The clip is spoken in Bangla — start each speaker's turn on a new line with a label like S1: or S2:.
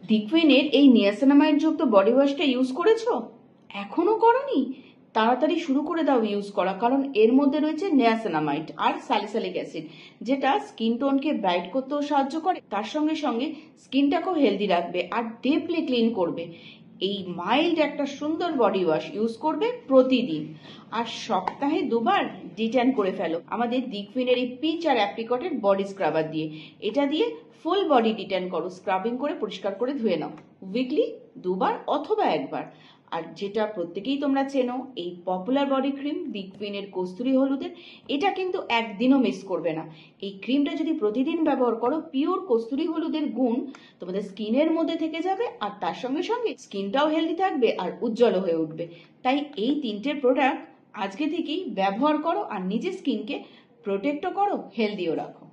S1: দিকুইনের এই নিয়াসিনামাইড যুক্ত বডি ওয়াশটা ইউজ করেছো? এখনো করনি? তাড়াতাড়ি শুরু করে দাও ইউজ করা, কারণ এর মধ্যে রয়েছে নিয়াসিনামাইড আর স্যালিসাইলিক অ্যাসিড, যেটা স্কিন টোনকে ব্রাইট করতেও সাহায্য করে, তার সঙ্গে সঙ্গে স্কিনটাকেও হেলদি রাখবে আর ডিপলি ক্লিন করবে। এই মাইল্ড একটা সুন্দর বডি ওয়াশ ইউজ করবে প্রতিদিন, আর সপ্তাহে 2বার ডিট্যান করে ফেলো আমাদের দিকুইনের এই পিচ আর অ্যাপ্রিকটের বডি স্ক্রাবার দিয়ে। এটা দিয়ে ফুল বডি ডিট্যান করো, স্ক্রাবিং করে পরিষ্কার করে ধুয়ে নাও উইকলি 2বার অথবা 1বার। আর যেটা প্রত্যেকেই তোমরা চেনো, এই পপুলার বডি ক্রিম দিকুইনের কস্তুরি হলুদের, এটা কিন্তু একদিনও মিস করবে না। এই ক্রিমটা যদি প্রতিদিন ব্যবহার করো, পিওর কস্তুরি হলুদের গুণ তোমাদের স্কিনের মধ্যে থেকে যাবে, আর তার সঙ্গে সঙ্গে স্কিনটাও হেলদি থাকবে আর উজ্জ্বল হয়ে উঠবে। তাই এই 3টে প্রোডাক্ট আজকে থেকেই ব্যবহার করো আর নিজের স্কিনকে প্রোটেক্টও করো, হেলদিও রাখো।